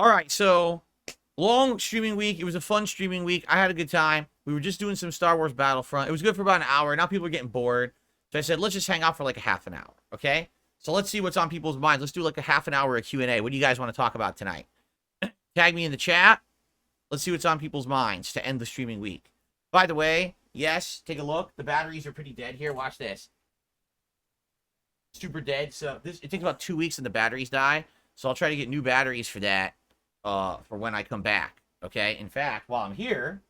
All right, so long streaming week. It was a fun streaming week. I had a good time. We were just doing some Star Wars Battlefront. It was good for about an hour. Now people are getting bored. So I said, let's just hang out for like a half an hour, okay? So let's see what's on people's minds. Let's do like a half an hour of Q&A. What do you guys want to talk about tonight? Tag me in the chat. Let's see what's on people's minds to end the streaming week. By the way, yes, take a look. The batteries are pretty dead here. Watch this. Super dead. So it takes about 2 weeks and the batteries die. So I'll try to get new batteries for that for when I come back. Okay? In fact, while I'm here,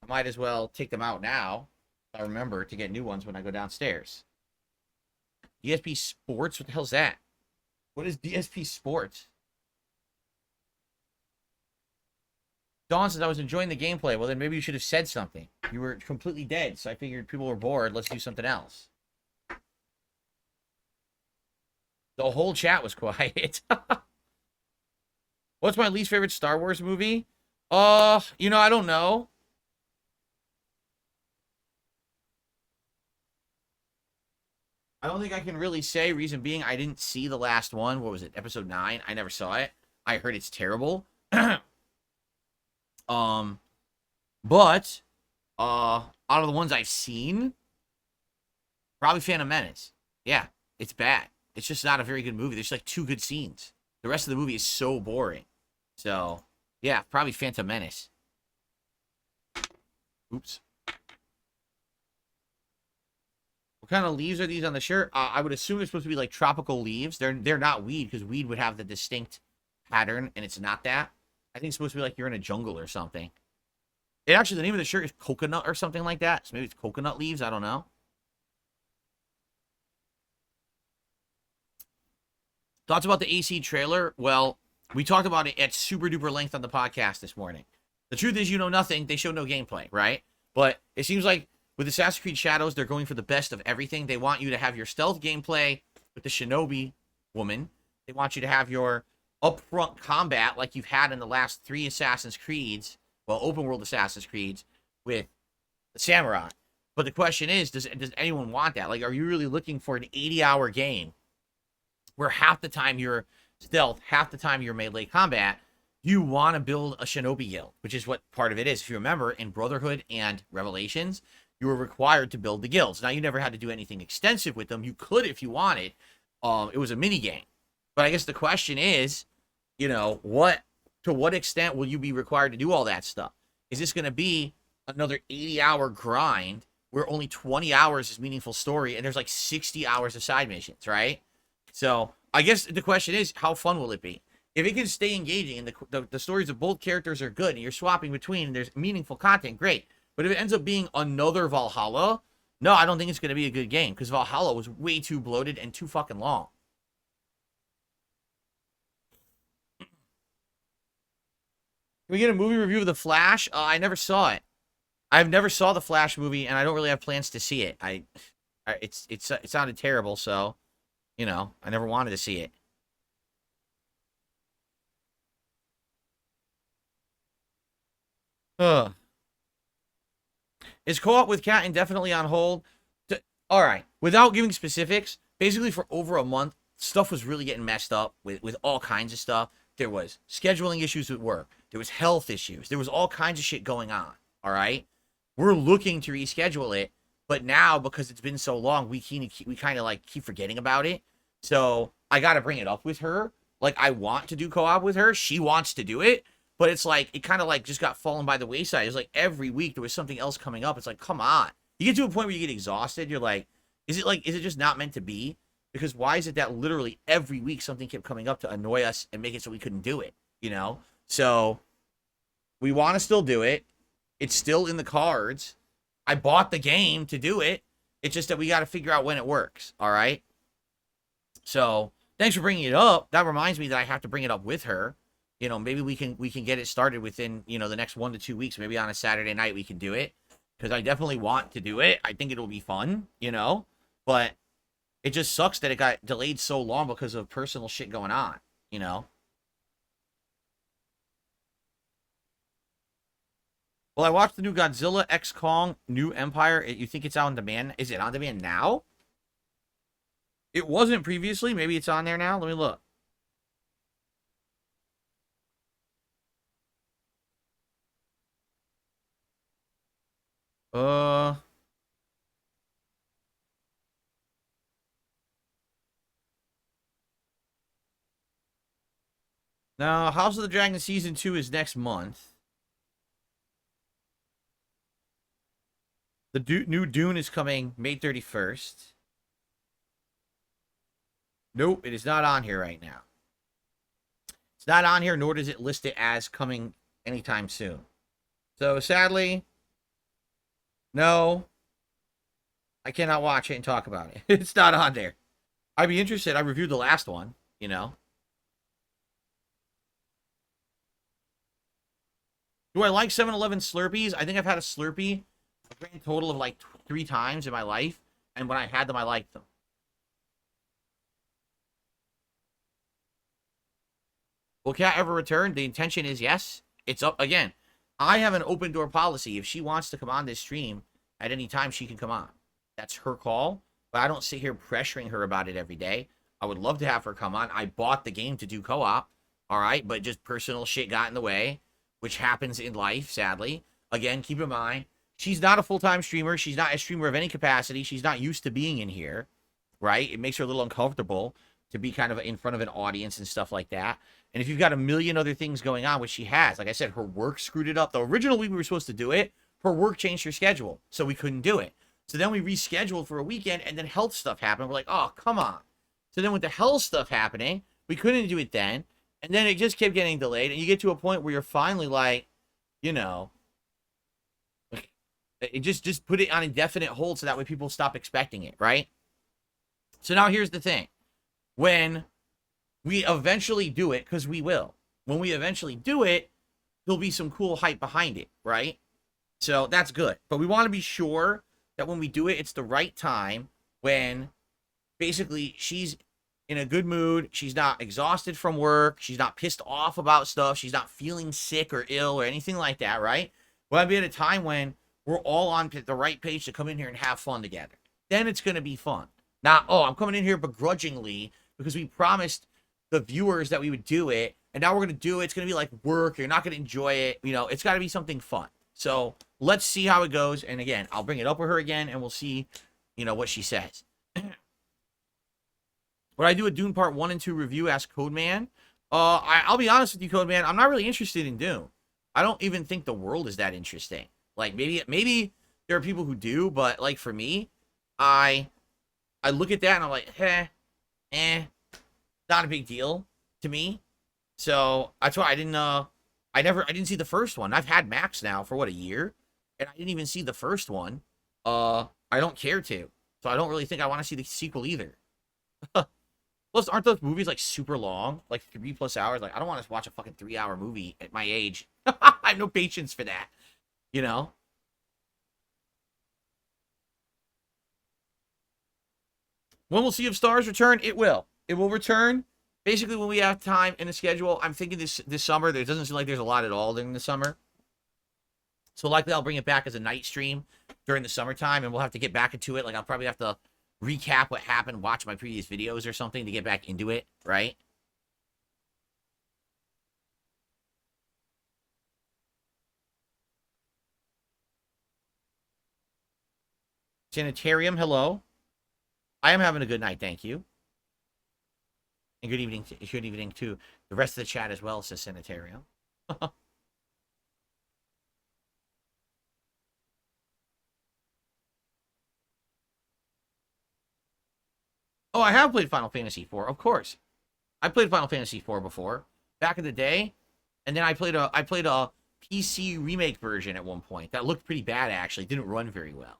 I might as well take them out now. I remember to get new ones when I go downstairs. DSP Sports? What the hell's that? What is DSP Sports? Dawn says, I was enjoying the gameplay. Well, then maybe you should have said something. You were completely dead, so I figured people were bored. Let's do something else. The whole chat was quiet. What's my least favorite Star Wars movie? I don't know. I don't think I can really say. Reason being, I didn't see the last one. What was it? Episode 9. I never saw it. I heard it's terrible. But out of the ones I've seen, probably Phantom Menace. Yeah, it's bad. It's just not a very good movie. There's like 2 good scenes. The rest of the movie is so boring. So, yeah, probably Phantom Menace. Oops. What kind of leaves are these on the shirt? I would assume they're supposed to be like tropical leaves. They're not weed, because weed would have the distinct pattern, and it's not that. I think it's supposed to be like you're in a jungle or something. The name of the shirt is coconut or something like that. So maybe it's coconut leaves. I don't know. Thoughts about the AC trailer? Well, we talked about it at super duper length on the podcast this morning. The truth is, you know nothing. They show no gameplay, right? But it seems like with Assassin's Creed Shadows, they're going for the best of everything. They want you to have your stealth gameplay with the shinobi woman. They want you to have your upfront combat like you've had in the last 3 Assassin's Creeds, well, open world Assassin's Creeds with the samurai. But the question is, does anyone want that? Like, are you really looking for an 80-hour game where half the time you're stealth, half the time you're melee combat? You want to build a shinobi guild, which is what part of it is. If you remember, in Brotherhood and Revelations, you were required to build the guilds. Now, you never had to do anything extensive with them. You could if you wanted. It was a mini game. But I guess the question is, to what extent will you be required to do all that stuff? Is this going to be another 80-hour grind where only 20 hours is meaningful story and there's like 60 hours of side missions, right? So I guess the question is, how fun will it be? If it can stay engaging and the stories of both characters are good and you're swapping between and there's meaningful content, great. But if it ends up being another Valhalla, no, I don't think it's going to be a good game, because Valhalla was way too bloated and too fucking long. Can we get a movie review of The Flash? I never saw it. I've never saw the Flash movie, and I don't really have plans to see it. It sounded terrible, so, I never wanted to see it. Ugh. Is co-op with Cat indefinitely on hold? All right. Without giving specifics, basically for over a month, stuff was really getting messed up with all kinds of stuff. There was scheduling issues with work. There was health issues. There was all kinds of shit going on. All right. We're looking to reschedule it, but now because it's been so long, we kind of like keep forgetting about it. So I got to bring it up with her. Like, I want to do co-op with her. She wants to do it, but it's like it kind of like just got fallen by the wayside. It's like every week there was something else coming up. It's like, come on. You get to a point where you get exhausted. You're like, is it just not meant to be? Because why is it that literally every week something kept coming up to annoy us and make it so we couldn't do it, So we want to still do it. It's still in the cards. I bought the game to do it. It's just that we got to figure out when it works, all right? So thanks for bringing it up. That reminds me that I have to bring it up with her. Maybe we can get it started within, the next 1 to 2 weeks. Maybe on a Saturday night we can do it, because I definitely want to do it. I think it'll be fun, but it just sucks that it got delayed so long because of personal shit going on, Well, I watched the new Godzilla X Kong New Empire. You think it's on demand? Is it on demand now? It wasn't previously. Maybe it's on there now. Let me look. Uh, now House of the Dragon Season 2 is next month. The new Dune is coming May 31st. Nope, it is not on here right now. It's not on here, nor does it list it as coming anytime soon. So sadly, no, I cannot watch it and talk about it. It's not on there. I'd be interested. I reviewed the last one, you know. Do I like 7-Eleven Slurpees? I think I've had a Slurpee a grand total of like 3 times in my life. And when I had them, I liked them. Will Cat ever return? The intention is yes. It's up again. I have an open door policy. If she wants to come on this stream at any time, she can come on. That's her call. But I don't sit here pressuring her about it every day. I would love to have her come on. I bought the game to do co-op. All right. But just personal shit got in the way, which happens in life, sadly. Again, keep in mind, she's not a full-time streamer. She's not a streamer of any capacity. She's not used to being in here, right? It makes her a little uncomfortable to be kind of in front of an audience and stuff like that. And if you've got a million other things going on, which she has, like I said, her work screwed it up. The original week we were supposed to do it, her work changed her schedule, so we couldn't do it. So then we rescheduled for a weekend, and then health stuff happened. We're like, oh, come on. So then with the health stuff happening, we couldn't do it then. And then it just kept getting delayed. And you get to a point where you're finally like, you know, it just put it on indefinite hold so that way people stop expecting it, right? So now here's the thing. When we eventually do it, because we will, when we eventually do it, there'll be some cool hype behind it, right? So that's good. But we want to be sure that when we do it, it's the right time when basically she's in a good mood. She's not exhausted from work. She's not pissed off about stuff. She's not feeling sick or ill or anything like that, right? We'll be at a time when we're all on the right page to come in here and have fun together. Then it's going to be fun. Not, oh, I'm coming in here begrudgingly because we promised the viewers that we would do it, and now we're going to do it. It's going to be like work. You're not going to enjoy it. You know, it's got to be something fun. So let's see how it goes. And again, I'll bring it up with her again, and we'll see, you know, what she says. Would I do a Dune Part 1 and 2 review? Asked Codeman. I'll be honest with you, Codeman. I'm not really interested in Dune. I don't even think the world is that interesting. Like, maybe there are people who do, but, like, for me, I look at that and I'm like, not a big deal to me. So that's why I didn't see the first one. I've had Max now for what, a year, and I didn't even see the first one. I don't care to, so I don't really think I want to see the sequel either. Plus, aren't those movies like super long, like 3+ hours? Like, I don't want to watch a fucking 3-hour movie at my age. I have no patience for that, you know. When we'll see if Stars return, it will. It will return basically when we have time in the schedule. I'm thinking this summer. There doesn't seem like there's a lot at all during the summer. So likely I'll bring it back as a night stream during the summertime, and we'll have to get back into it. Like, I'll probably have to recap what happened, watch my previous videos or something to get back into it, right? Sanitarium, hello. I am having a good night, thank you. And good evening to the rest of the chat as well, says Sanitarium. Oh, I have played Final Fantasy IV, of course. I played Final Fantasy IV before, back in the day, and then I played a PC remake version at one point that looked pretty bad, actually. Didn't run very well.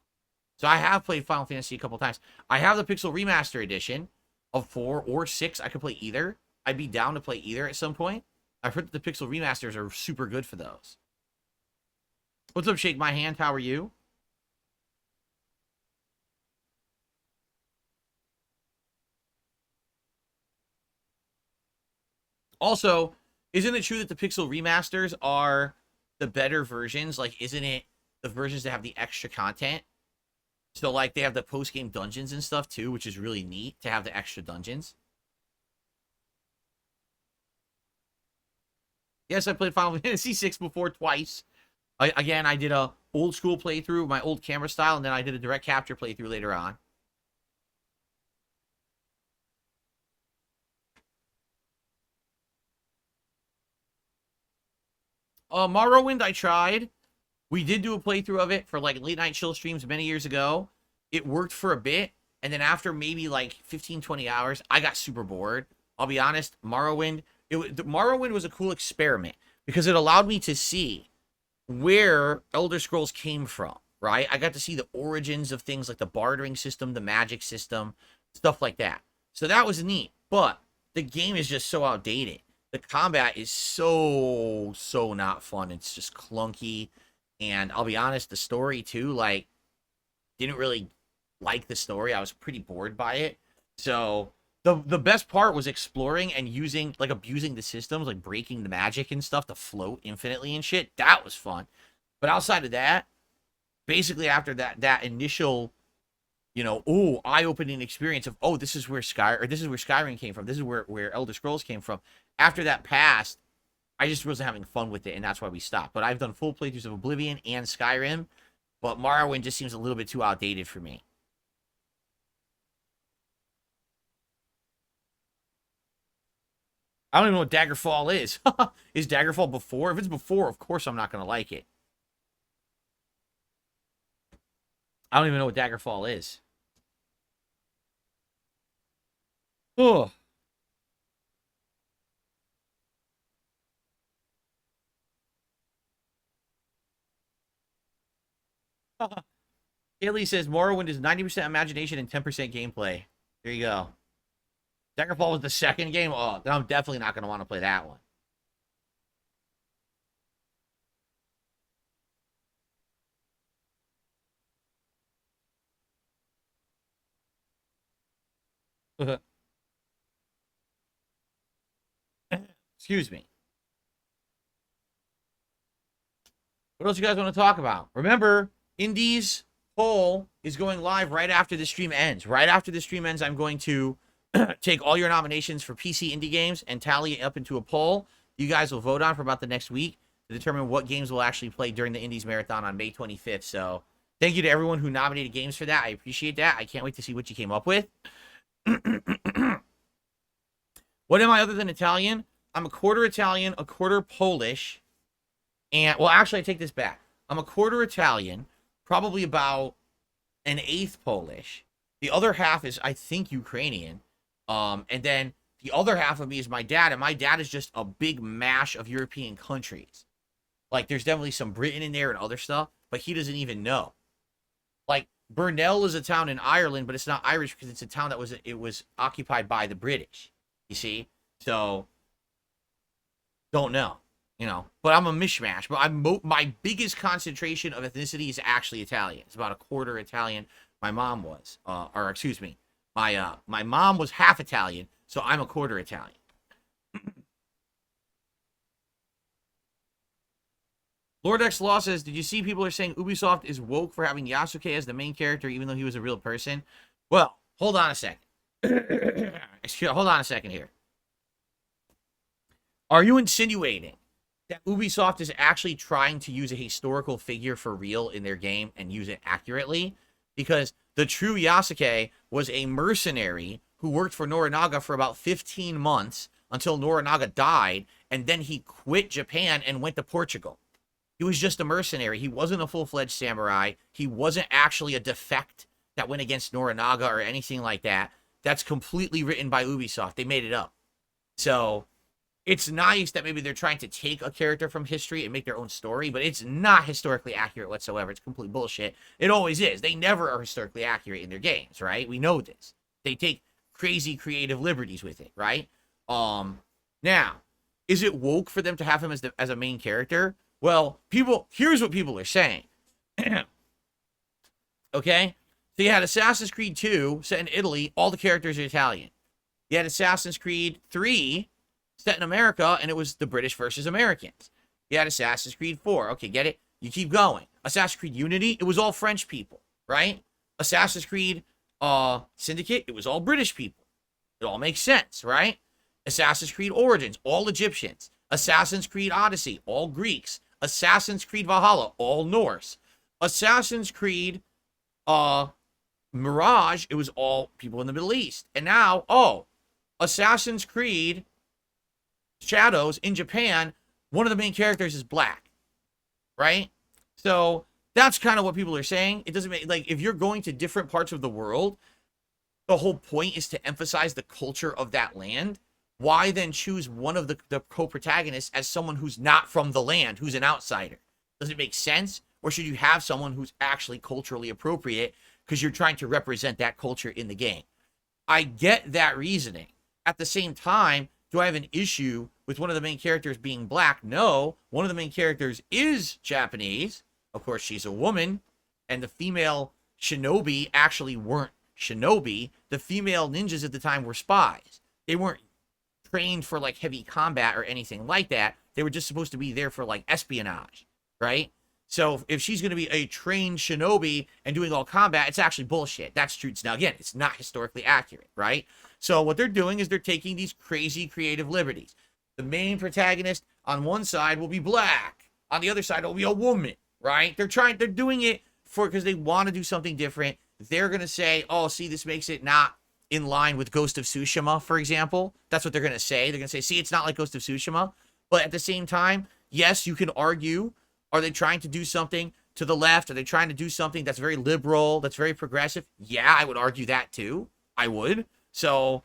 So I have played Final Fantasy a couple times. I have the Pixel Remaster Edition of 4 or 6. I could play either. I'd be down to play either at some point. I've heard that the Pixel Remasters are super good for those. What's up, Shake My Hand? How are you? Also, isn't it true that the Pixel Remasters are the better versions? Like, isn't it the versions that have the extra content? So, like, they have the post-game dungeons and stuff, too, which is really neat to have the extra dungeons. Yes, I played Final Fantasy VI before twice. I did a old school playthrough, my old camera style, and then I did a direct capture playthrough later on. Morrowind, I tried. We did do a playthrough of it for like late night chill streams many years ago. It worked for a bit, and then after maybe like 15, 20 hours, I got super bored. I'll be honest, Morrowind was a cool experiment because it allowed me to see where Elder Scrolls came from, right? I got to see the origins of things like the bartering system, the magic system, stuff like that. So that was neat, but the game is just so outdated. The combat is so not fun. It's just clunky, and I'll be honest, the story too, like, didn't really like the story. I was pretty bored by it. So the best part was exploring and using, like, abusing the systems, like breaking the magic and stuff to float infinitely and shit. That was fun. But outside of that, basically after that initial, you know, eye-opening experience of, this is where Skyrim came from. This is where Elder Scrolls came from. After that passed, I just wasn't having fun with it, and that's why we stopped. But I've done full playthroughs of Oblivion and Skyrim, but Morrowind just seems a little bit too outdated for me. I don't even know what Daggerfall is. Is Daggerfall before? If it's before, of course I'm not going to like it. I don't even know what Daggerfall is. Oh. Haley says Morrowind is 90% imagination and 10% gameplay. There you go. Daggerfall was the second game? Oh, then I'm definitely not going to want to play that one. Excuse me. What else you guys want to talk about? Remember, Indies poll is going live right after the stream ends. Right after the stream ends, I'm going to take all your nominations for PC indie games and tally it up into a poll. You guys will vote on for about the next week to determine what games we'll actually play during the Indies Marathon on May 25th. So thank you to everyone who nominated games for that. I appreciate that. I can't wait to see what you came up with. What am I other than Italian? I'm a quarter Italian, a quarter Polish, and, well, actually, I take this back. I'm a quarter Italian, probably about an eighth Polish. The other half is, I think, Ukrainian. And then the other half of me is my dad, and my dad is just a big mash of European countries. Like, there's definitely some Britain in there and other stuff, but he doesn't even know. Like, Burnell is a town in Ireland, but it's not Irish because it's a town that was occupied by the British. You see? So, don't know. You know, but I'm a mishmash. But my biggest concentration of ethnicity is actually Italian. It's about a quarter Italian. My mom was, or excuse me, my mom was half Italian, so I'm a quarter Italian. Lord X Law says, did you see people are saying Ubisoft is woke for having Yasuke as the main character, even though he was a real person? Well, hold on a second. Hold on a second here. Are you insinuating that Ubisoft is actually trying to use a historical figure for real in their game and use it accurately? Because the true Yasuke was a mercenary who worked for Norinaga for about 15 months until Norinaga died, and then he quit Japan and went to Portugal. He was just a mercenary. He wasn't a full-fledged samurai. He wasn't actually a defect that went against Norinaga or anything like that. That's completely written by Ubisoft. They made it up. So it's nice that maybe they're trying to take a character from history and make their own story, but it's not historically accurate whatsoever. It's complete bullshit. It always is. They never are historically accurate in their games, right? We know this. They take crazy creative liberties with it, right? Now, is it woke for them to have him as a main character? Well, here's what people are saying. Okay? So you had Assassin's Creed 2 set in Italy, all the characters are Italian. You had Assassin's Creed 3 set in America, and it was the British versus Americans. You had Assassin's Creed 4. Okay, get it? You keep going. Assassin's Creed Unity, it was all French people, right? Assassin's Creed Syndicate, it was all British people. It all makes sense, right? Assassin's Creed Origins, all Egyptians. Assassin's Creed Odyssey, all Greeks. Assassin's Creed Valhalla, all Norse. Assassin's Creed, Mirage, it was all people in the Middle East. And now, Assassin's Creed Shadows in Japan, one of the main characters is black, right? So that's kind of what people are saying. It doesn't make, like, if you're going to different parts of the world, the whole point is to emphasize the culture of that land. Why then choose one of the co-protagonists as someone who's not from the land, who's an outsider? Does it make sense? Or should you have someone who's actually culturally appropriate because you're trying to represent that culture in the game? I get that reasoning. At the same time, do I have an issue with one of the main characters being black? No. One of the main characters is Japanese. Of course, she's a woman. And the female shinobi actually weren't shinobi. The female ninjas at the time were spies. They weren't trained for like heavy combat or anything like that. They were just supposed to be there for like espionage, right? So if she's going to be a trained shinobi and doing all combat, it's actually bullshit. That's true. Now, again, it's not historically accurate, right? So what they're doing is they're taking these crazy creative liberties. The main protagonist on one side will be black. On the other side, it'll be a woman, right? They're doing it because they want to do something different. They're going to say, oh, see, this makes it not in line with Ghost of Tsushima, for example. That's what they're going to say. They're going to say, see, it's not like Ghost of Tsushima. But at the same time, yes, you can argue, are they trying to do something to the left? Are they trying to do something that's very liberal, that's very progressive? Yeah, I would argue that too. I would. So,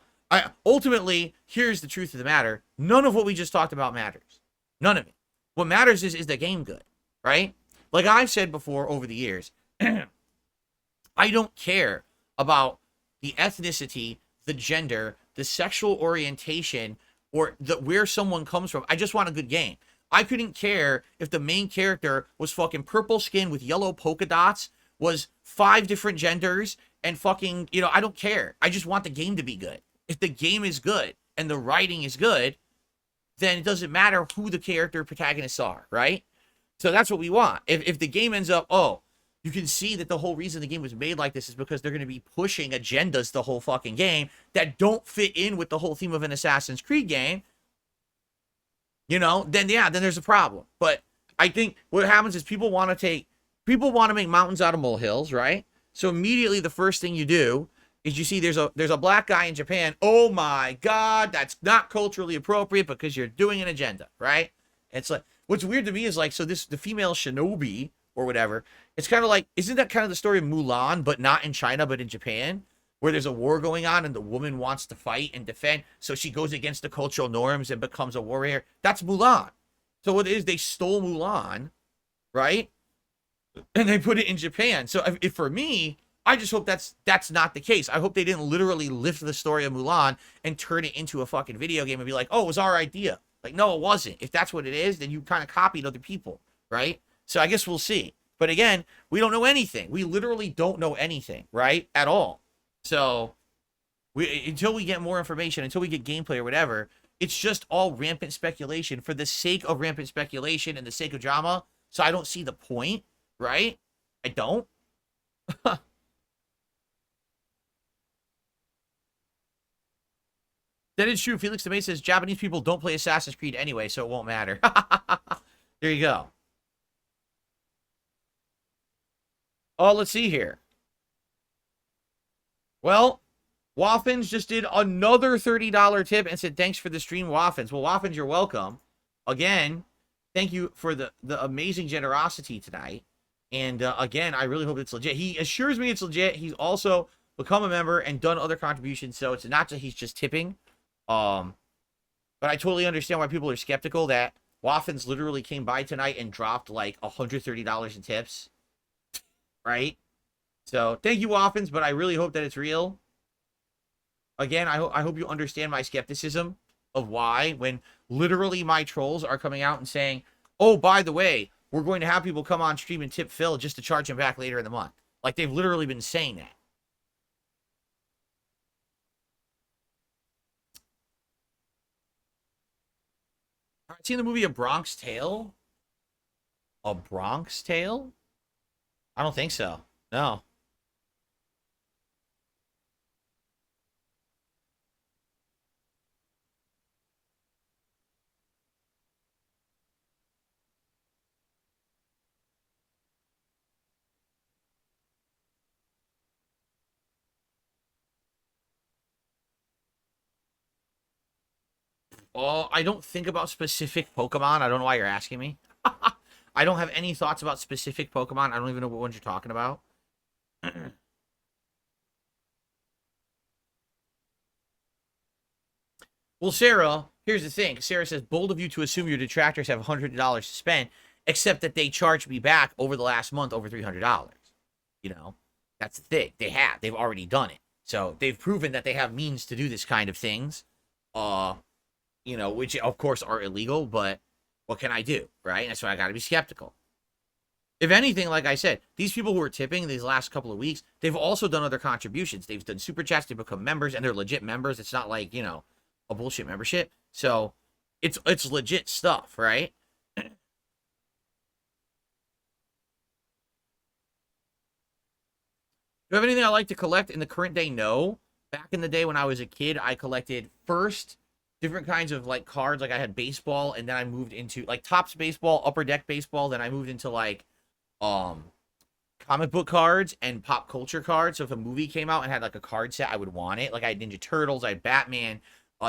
ultimately, here's the truth of the matter. None of what we just talked about matters. None of it. What matters is the game good, right? Like I've said before over the years, I don't care about the ethnicity, the gender, the sexual orientation, or where someone comes from. I just want a good game. I couldn't care if the main character was fucking purple skin with yellow polka dots, was 5 different genders, and fucking, I don't care. I just want the game to be good. If the game is good and the writing is good, then it doesn't matter who the character protagonists are, right? So that's what we want. If the game ends up, you can see that the whole reason the game was made like this is because they're going to be pushing agendas the whole fucking game that don't fit in with the whole theme of an Assassin's Creed game, then there's a problem. But I think what happens is people want to make mountains out of molehills, right? So immediately the first thing you do is you see there's a black guy in Japan. Oh my God, that's not culturally appropriate because you're doing an agenda, right? It's like, what's weird to me is like, so the female shinobi or whatever, it's kind of like, isn't that kind of the story of Mulan, but not in China, but in Japan, where there's a war going on and the woman wants to fight and defend, so she goes against the cultural norms and becomes a warrior? That's Mulan. So what it is, they stole Mulan, right? And they put it in Japan. So if for me, I just hope that's not the case. I hope they didn't literally lift the story of Mulan and turn it into a fucking video game and be like, oh, it was our idea. Like, no, it wasn't. If that's what it is, then you kind of copied other people, right? So I guess we'll see. But again, we don't know anything. We literally don't know anything, right? At all. So until we get more information, until we get gameplay or whatever, it's just all rampant speculation for the sake of rampant speculation and the sake of drama. So I don't see the point, right? I don't. That is true. Felix DeMay says Japanese people don't play Assassin's Creed anyway, so it won't matter. There you go. Oh, let's see here. Well, Waffins just did another $30 tip and said, thanks for the stream, Waffins. Well, Waffins, you're welcome. Again, thank you for the amazing generosity tonight. And again, I really hope it's legit. He assures me it's legit. He's also become a member and done other contributions, so it's not that he's just tipping. But I totally understand why people are skeptical that Waffins literally came by tonight and dropped like $130 in tips. Right? So thank you, Waffins, but I really hope that it's real. Again, I hope you understand my skepticism of why, when literally my trolls are coming out and saying, oh, by the way, we're going to have people come on stream and tip Phil just to charge him back later in the month. Like, they've literally been saying that. I've seen the movie A Bronx Tale. A Bronx Tale? I don't think so. No. Oh, I don't think about specific Pokemon. I don't know why you're asking me. I don't have any thoughts about specific Pokemon. I don't even know what ones you're talking about. Well, Sarah, here's the thing. Sarah says, bold of you to assume your detractors have $100 to spend, except that they charged me back over the last month over $300. You know, that's the thing. They have. They've already done it. So they've proven that they have means to do this kind of things. Uh, which of course are illegal, but what can I do, right? That's why I got to be skeptical. If anything, like I said, these people who are tipping these last couple of weeks, they've also done other contributions. They've done super chats, they become members, and they're legit members. It's not like, a bullshit membership. So it's legit stuff, right? Do I have anything I like to collect in the current day? No. Back in the day when I was a kid, I collected first different kinds of like cards. Like I had baseball, and then I moved into like Topps baseball, Upper Deck baseball. Then I moved into like um comic book cards and pop culture cards. So if a movie came out and had like a card set, I would want it. Like I had Ninja Turtles, I had Batman.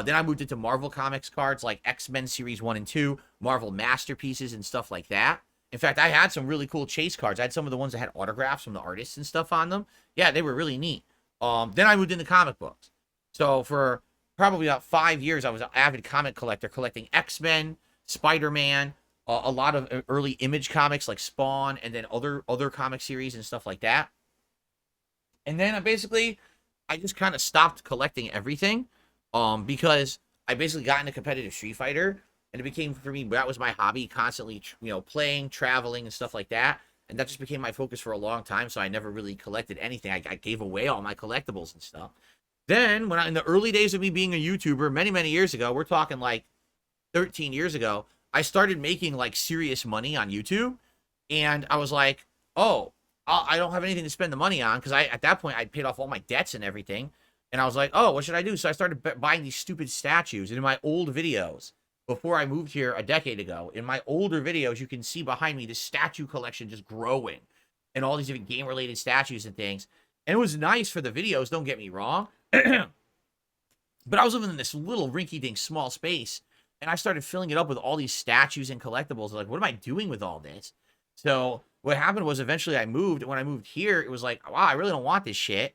Then I moved into Marvel Comics cards like X-Men Series 1 and 2, Marvel Masterpieces and stuff like that. In fact, I had some really cool chase cards. I had some of the ones that had autographs from the artists and stuff on them. Yeah, they were really neat. Then I moved into comic books. So for probably about 5 years, I was an avid comic collector, collecting X-Men, Spider-Man, a lot of early Image comics like Spawn, and then other comic series and stuff like that. And then I just kind of stopped collecting everything, because I basically got into competitive Street Fighter, and it became for me that was my hobby, constantly playing, traveling, and stuff like that. And that just became my focus for a long time. So I never really collected anything. I gave away all my collectibles and stuff. Then in the early days of me being a YouTuber, many many years ago, we're talking like 13 years ago, I started making like serious money on YouTube, and I was like, oh, I don't have anything to spend the money on, because at that point I'd paid off all my debts and everything, and I was like, oh, what should I do? So I started buying these stupid statues. And in my old videos, before I moved here a decade ago, in my older videos, you can see behind me the statue collection just growing, and all these different game related statues and things. And it was nice for the videos, don't get me wrong. But I was living in this little rinky-dink small space, and I started filling it up with all these statues and collectibles. Like, what am I doing with all this? So what happened was eventually I moved, and when I moved here, it was like, wow, I really don't want this shit.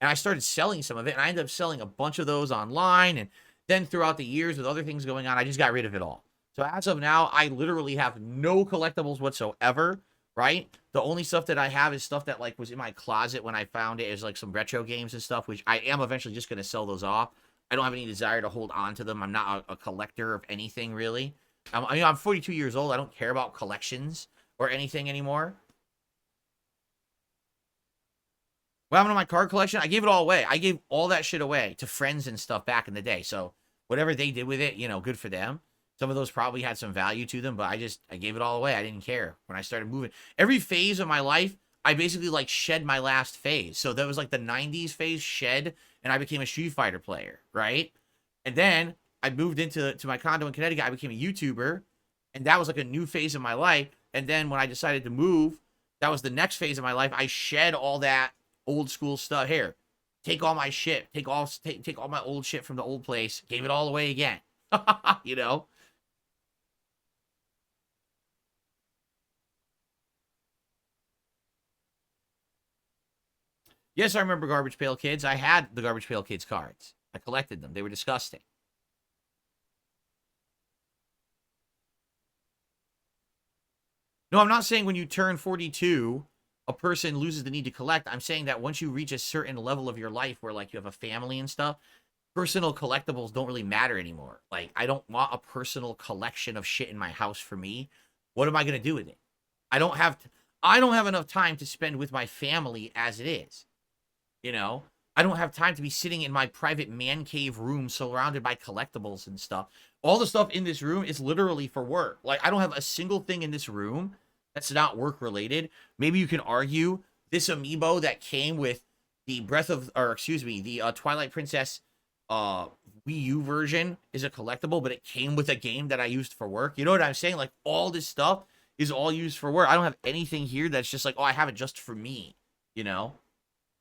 And I started selling some of it, and I ended up selling a bunch of those online. And then throughout the years, with other things going on, I just got rid of it all. So as of now, I literally have no collectibles whatsoever, right? The only stuff that I have is stuff that like was in my closet when I found it, is like some retro games and stuff, which I am eventually just going to sell those off. I don't have any desire to hold on to them. I'm not a collector of anything, really. I'm 42 years old. I don't care about collections or anything anymore. What happened to my card collection? I gave it all away. I gave all that shit away to friends and stuff back in the day. So whatever they did with it, good for them. Some of those probably had some value to them, but I gave it all away. I didn't care when I started moving. Every phase of my life, I basically like shed my last phase. So that was like the 90s phase, shed, and I became a Street Fighter player, right? And then I moved into my condo in Connecticut. I became a YouTuber, and that was like a new phase of my life. And then when I decided to move, that was the next phase of my life. I shed all that old school stuff. Here, take all my shit. Take all my old shit from the old place. Gave it all away again. you know. Yes, I remember Garbage Pail Kids. I had the Garbage Pail Kids cards. I collected them. They were disgusting. No, I'm not saying when you turn 42, a person loses the need to collect. I'm saying that once you reach a certain level of your life where like you have a family and stuff, personal collectibles don't really matter anymore. Like I don't want a personal collection of shit in my house for me. What am I going to do with it? I don't have I don't have enough time to spend with my family as it is. You know, I don't have time to be sitting in my private man cave room surrounded by collectibles and stuff. All the stuff in this room is literally for work. Like, I don't have a single thing in this room that's not work related. Maybe you can argue this amiibo that came with the the Twilight Princess Wii U version is a collectible, but it came with a game that I used for work. You know what I'm saying? Like, all this stuff is all used for work. I don't have anything here that's just like, oh, I have it just for me, you know?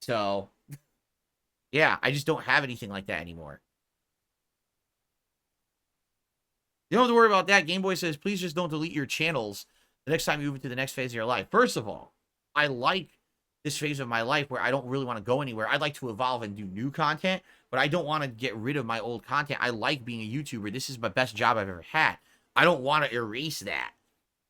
So, yeah, I just don't have anything like that anymore. You don't have to worry about that. Game Boy says, please just don't delete your channels the next time you move into the next phase of your life. First of all, I like this phase of my life where I don't really want to go anywhere. I'd like to evolve and do new content, but I don't want to get rid of my old content. I like being a YouTuber. This is my best job I've ever had. I don't want to erase that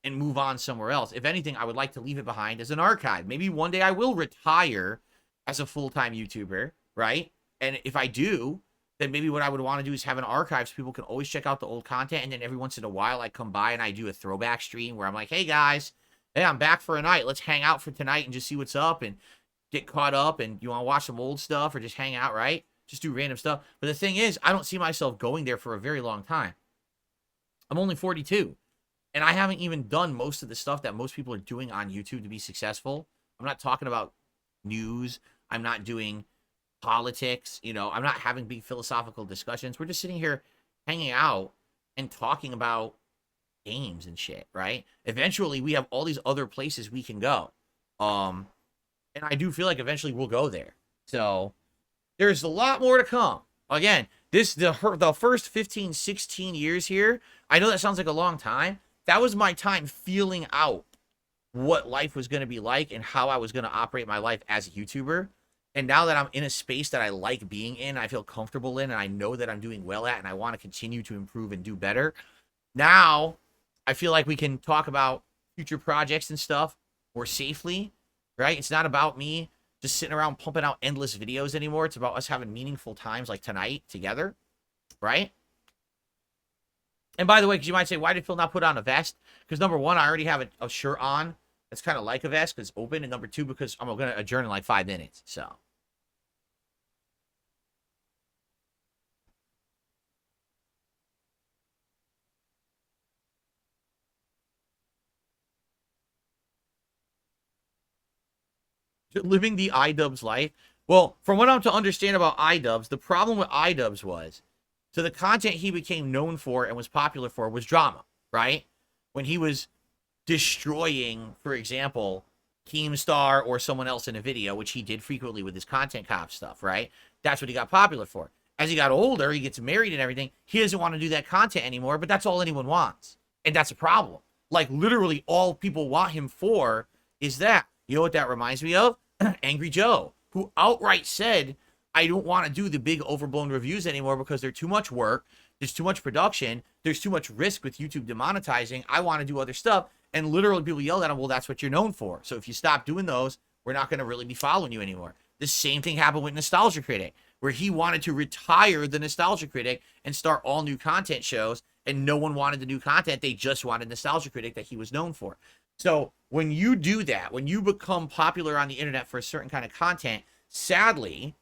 and move on somewhere else. If anything, I would like to leave it behind as an archive. Maybe one day I will retire as a full-time YouTuber, right? And if I do, then maybe what I would want to do is have an archive so people can always check out the old content. And then every once in a while, I come by and I do a throwback stream where I'm like, hey, guys, hey, I'm back for a night. Let's hang out for tonight and just see what's up and get caught up. And you want to watch some old stuff or just hang out, right? Just do random stuff. But the thing is, I don't see myself going there for a very long time. I'm only 42. And I haven't even done most of the stuff that most people are doing on YouTube to be successful. I'm not talking about news. I'm not doing politics. You know, I'm not having big philosophical discussions. We're just sitting here hanging out and talking about games and shit, right? Eventually, we have all these other places we can go. And I do feel like eventually we'll go there. So there's a lot more to come. Again, the first 15, 16 years here, I know that sounds like a long time. That was my time feeling out what life was going to be like and how I was going to operate my life as a YouTuber. And now that I'm in a space that I like being in, I feel comfortable in, and I know that I'm doing well at, and I want to continue to improve and do better. Now, I feel like we can talk about future projects and stuff more safely, right? It's not about me just sitting around pumping out endless videos anymore. It's about us having meaningful times like tonight together, right? And by the way, because you might say, why did Phil not put on a vest? Because number one, I already have a shirt on that's kind of like a vest because it's open. And number two, because I'm going to adjourn in like 5 minutes. So. Living the iDubbbz life. Well, from what I'm to understand about iDubbbz, the problem with iDubbbz was, so the content he became known for and was popular for was drama, right? When he was destroying, for example, Keemstar or someone else in a video, which he did frequently with his content cop stuff, right? That's what he got popular for. As he got older, he gets married and everything. He doesn't want to do that content anymore, but that's all anyone wants. And that's a problem. Like, literally all people want him for is that. You know what that reminds me of? Angry Joe, who outright said, I don't want to do the big overblown reviews anymore because they're too much work. There's too much production. There's too much risk with YouTube demonetizing. I want to do other stuff. And literally people yelled at him, well, that's what you're known for. So if you stop doing those, we're not going to really be following you anymore. The same thing happened with Nostalgia Critic, where he wanted to retire the Nostalgia Critic and start all new content shows. And no one wanted the new content. They just wanted Nostalgia Critic that he was known for. So when you do that, when you become popular on the internet for a certain kind of content, sadly,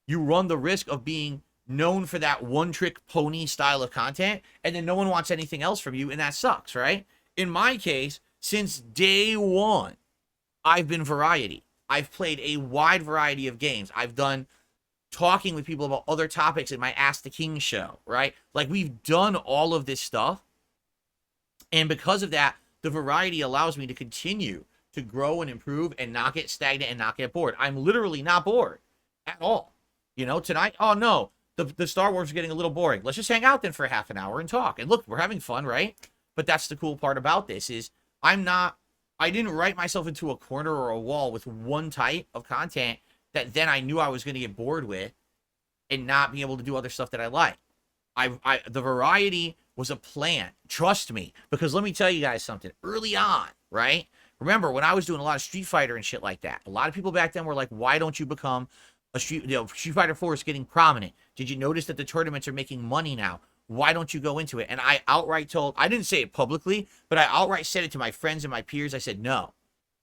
you run the risk of being known for that one-trick pony style of content, and then no one wants anything else from you, and that sucks, right? In my case, since day one, I've been variety. I've played a wide variety of games. I've done talking with people about other topics in my Ask the King show, right? Like, we've done all of this stuff, and because of that, the variety allows me to continue to grow and improve and not get stagnant and not get bored. I'm literally not bored at all. You know, tonight, oh no, the Star Wars is getting a little boring. Let's just hang out then for half an hour and talk. And look, we're having fun, right? But that's the cool part about this is I didn't write myself into a corner or a wall with one type of content that then I knew I was going to get bored with and not be able to do other stuff that I like. The variety was a plan. Trust me. Because let me tell you guys something. Early on, right? Remember, when I was doing a lot of Street Fighter and shit like that, a lot of people back then were like, why don't you become a Street Fighter 4 is getting prominent. Did you notice that the tournaments are making money now? Why don't you go into it? And I outright told, I didn't say it publicly, but I outright said it to my friends and my peers. I said, no,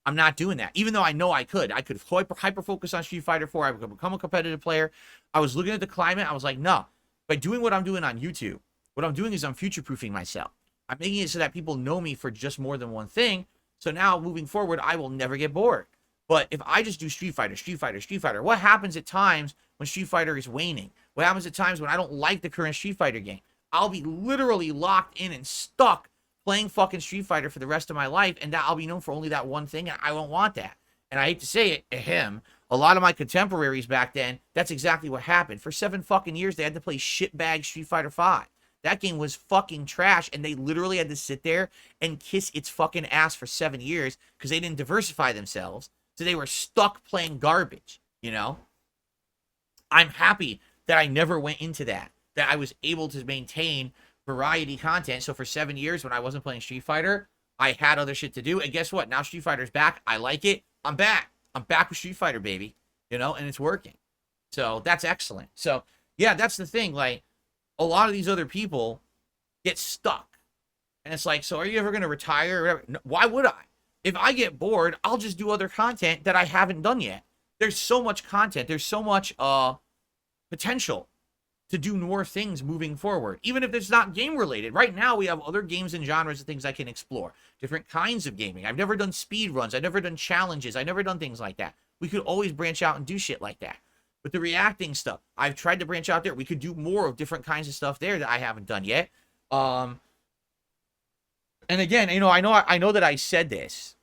I'm not doing that. Even though I know I could hyper focus on Street Fighter 4. I could become a competitive player. I was looking at the climate. I was like, no, by doing what I'm doing on YouTube, what I'm doing is I'm future-proofing myself. I'm making it so that people know me for just more than one thing. So now, moving forward, I will never get bored. But if I just do Street Fighter, what happens at times when Street Fighter is waning? What happens at times when I don't like the current Street Fighter game? I'll be literally locked in and stuck playing fucking Street Fighter for the rest of my life, and I'll be known for only that one thing, and I won't want that. And I hate to say it, a lot of my contemporaries back then, that's exactly what happened. For 7 fucking years, they had to play shitbag Street Fighter 5. That game was fucking trash, and they literally had to sit there and kiss its fucking ass for 7 years because they didn't diversify themselves. So they were stuck playing garbage, you know? I'm happy that I never went into that I was able to maintain variety content. So for 7 years when I wasn't playing Street Fighter, I had other shit to do. And guess what? Now Street Fighter's back. I like it. I'm back. I'm back with Street Fighter, baby. You know, and it's working. So that's excellent. So, yeah, that's the thing. Like, a lot of these other people get stuck. And it's like, so are you ever going to retire or whatever? No, why would I? If I get bored, I'll just do other content that I haven't done yet. There's so much content. There's so much potential to do more things moving forward, even if it's not game related. Right now, we have other games and genres and things I can explore. Different kinds of gaming. I've never done speed runs. I've never done challenges. I've never done things like that. We could always branch out and do shit like that. But the reacting stuff, I've tried to branch out there. We could do more of different kinds of stuff there that I haven't done yet. And again, you know, I know that I said this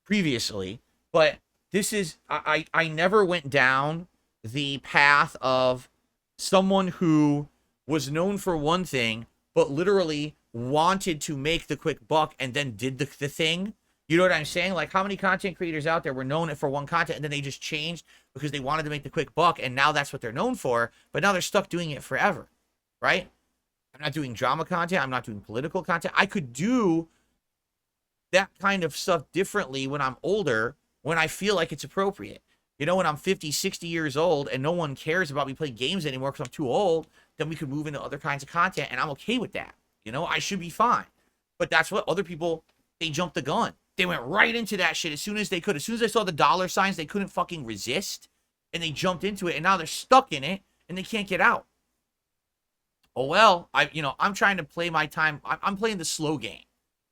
previously, but this is, I never went down the path of someone who was known for one thing, but literally wanted to make the quick buck and then did the thing. You know what I'm saying? Like, how many content creators out there were known for one content and then they just changed because they wanted to make the quick buck, and now that's what they're known for, but now they're stuck doing it forever, right? I'm not doing drama content. I'm not doing political content. I could do that kind of stuff differently when I'm older, when I feel like it's appropriate. You know, when I'm 50, 60 years old and no one cares about me playing games anymore because I'm too old, then we could move into other kinds of content, and I'm okay with that. You know, I should be fine. But that's what other people, they jumped the gun. They went right into that shit as soon as they could. As soon as they saw the dollar signs, they couldn't fucking resist, and they jumped into it, and now they're stuck in it, and they can't get out. Oh, well, I'm trying to play my time. I'm playing the slow game.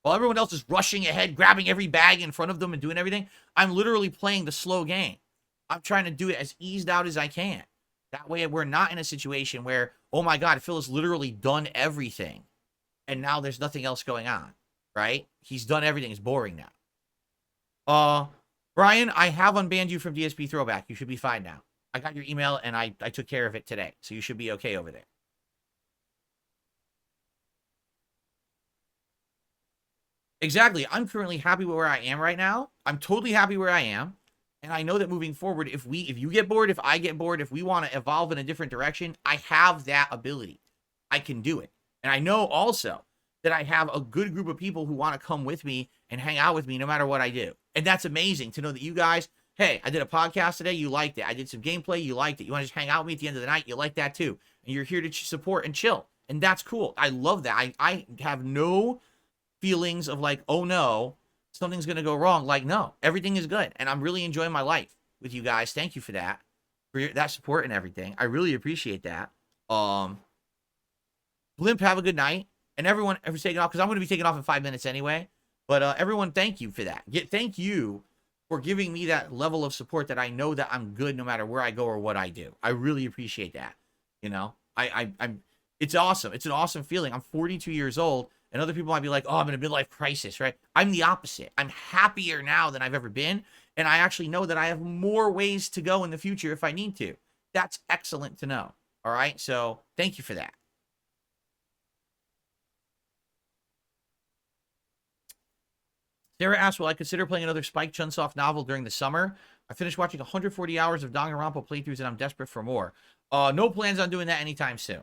While everyone else is rushing ahead, grabbing every bag in front of them and doing everything, I'm literally playing the slow game. I'm trying to do it as eased out as I can. That way we're not in a situation where, oh my God, Phil has literally done everything, and now there's nothing else going on, right? He's done everything. It's boring now. Brian, I have unbanned you from DSP Throwback. You should be fine now. I got your email, and I took care of it today, so you should be okay over there. Exactly. I'm currently happy with where I am right now. I'm totally happy where I am. And I know that moving forward, if you get bored, if I get bored, if we want to evolve in a different direction, I have that ability. I can do it. And I know also that I have a good group of people who want to come with me and hang out with me no matter what I do. And that's amazing to know that you guys, hey, I did a podcast today, you liked it. I did some gameplay, you liked it. You want to just hang out with me at the end of the night, you like that too. And you're here to support and chill. And that's cool. I love that. I have no feelings of like, oh no, something's going to go wrong. Like, no, everything is good. And I'm really enjoying my life with you guys. Thank you for that, that support and everything. I really appreciate that. Blimp, have a good night. And everyone, who's taking off, because I'm going to be taking off in 5 minutes anyway. But everyone, thank you for that. Thank you for giving me that level of support that I know that I'm good no matter where I go or what I do. I really appreciate that. You know, it's awesome. It's an awesome feeling. I'm 42 years old. And other people might be like, oh, I'm in a midlife crisis, right? I'm the opposite. I'm happier now than I've ever been. And I actually know that I have more ways to go in the future if I need to. That's excellent to know. All right. So thank you for that. Sarah asked, will I consider playing another Spike Chunsoft novel during the summer? I finished watching 140 hours of Danganronpa playthroughs and I'm desperate for more. No plans on doing that anytime soon.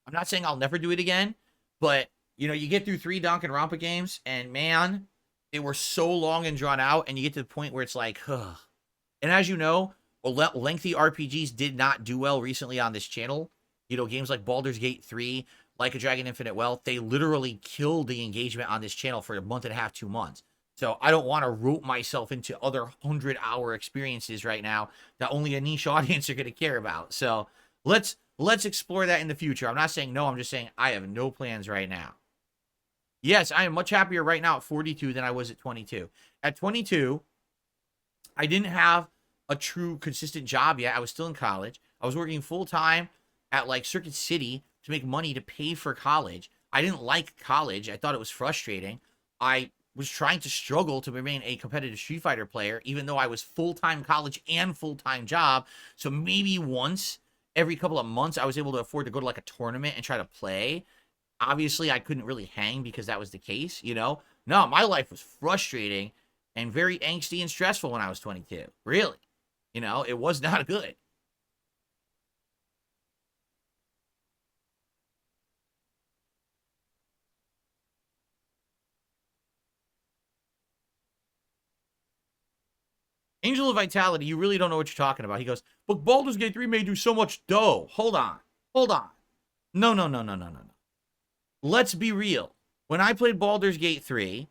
I'm not saying I'll never do it again, but you know, you get through 3 Danganronpa games, and man, they were so long and drawn out, and you get to the point where it's like, ugh. And as you know, lengthy RPGs did not do well recently on this channel. You know, games like Baldur's Gate 3, Like a Dragon Infinite Wealth, they literally killed the engagement on this channel for a month and a half, 2 months. So I don't want to rope myself into other 100-hour experiences right now that only a niche audience are going to care about. So let's explore that in the future. I'm not saying no, I'm just saying I have no plans right now. Yes, I am much happier right now at 42 than I was at 22. At 22, I didn't have a true consistent job yet. I was still in college. I was working full-time at like Circuit City to make money to pay for college. I didn't like college. I thought it was frustrating. I was trying to struggle to remain a competitive Street Fighter player, even though I was full-time college and full-time job. So maybe once every couple of months, I was able to afford to go to like a tournament and try to play. Obviously, I couldn't really hang because that was the case, you know? No, my life was frustrating and very angsty and stressful when I was 22. Really. You know, it was not good. Angel of Vitality, you really don't know what you're talking about. He goes, but Baldur's Gate 3 made you so much dough. Hold on. Hold on. No, no, no, no, no, no, no. Let's be real. When I played Baldur's Gate 3,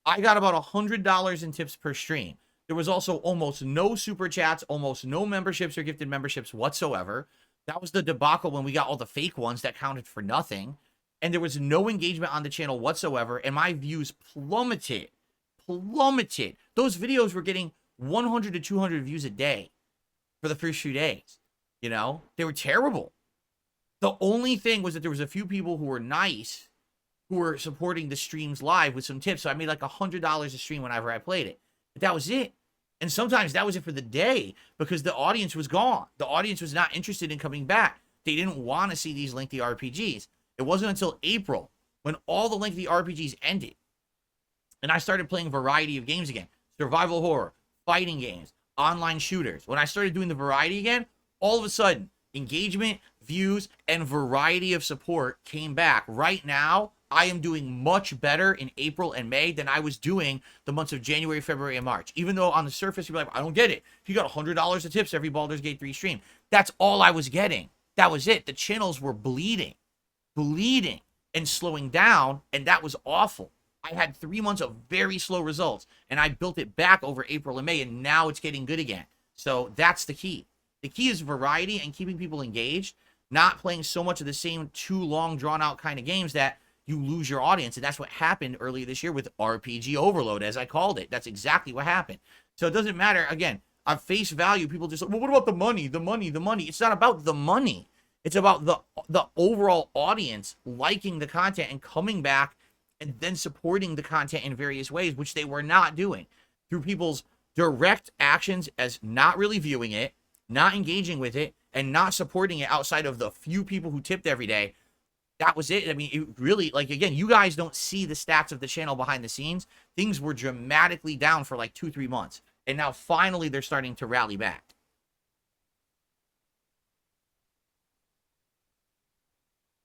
I got about $100 in tips per stream. There was also almost no super chats, almost no memberships or gifted memberships whatsoever. That was the debacle when we got all the fake ones that counted for nothing. And there was no engagement on the channel whatsoever. And my views plummeted. Plummeted. Those videos were getting 100 to 200 views a day for the first few days. You know, they were terrible. The only thing was that there was a few people who were nice who were supporting the streams live with some tips. So I made like $100 a stream whenever I played it. But that was it. And sometimes that was it for the day because the audience was gone. The audience was not interested in coming back. They didn't want to see these lengthy RPGs. It wasn't until April when all the lengthy RPGs ended and I started playing a variety of games again. Survival horror, fighting games, online shooters. When I started doing the variety again, all of a sudden, engagement, views, and variety of support came back. Right now, I am doing much better in April and May than I was doing the months of January, February, and March. Even though on the surface, you're like, I don't get it. You got $100 of tips every Baldur's Gate 3 stream. That's all I was getting. That was it. The channels were bleeding, and slowing down, and that was awful. I had 3 months of very slow results, and I built it back over April and May, and now it's getting good again. So that's the key. The key is variety and keeping people engaged, not playing so much of the same too long, drawn-out kind of games that you lose your audience. And that's what happened earlier this year with RPG Overload, as I called it. That's exactly what happened. So it doesn't matter. Again, on face value, people just, well, what about the money? The money, the money. It's not about the money. It's about the overall audience liking the content and coming back and then supporting the content in various ways, which they were not doing through people's direct actions as not really viewing it, not engaging with it, and not supporting it outside of the few people who tipped every day. That was it. I mean, it really, like, again, you guys don't see the stats of the channel behind the scenes. Things were dramatically down for like 2-3 months. And now finally they're starting to rally back.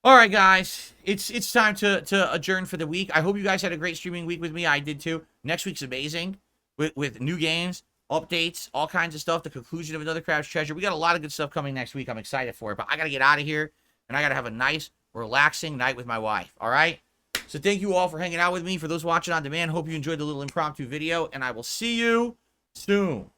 All right, guys, it's time to adjourn for the week. I hope you guys had a great streaming week with me. I did too. Next week's amazing with new games, updates, all kinds of stuff. The conclusion of Another Crab's Treasure. We got a lot of good stuff coming next week. I'm excited for it, but I got to get out of here, and I got to have a nice, relaxing night with my wife, all right? So thank you all for hanging out with me. For those watching on demand, hope you enjoyed the little impromptu video, and I will see you soon.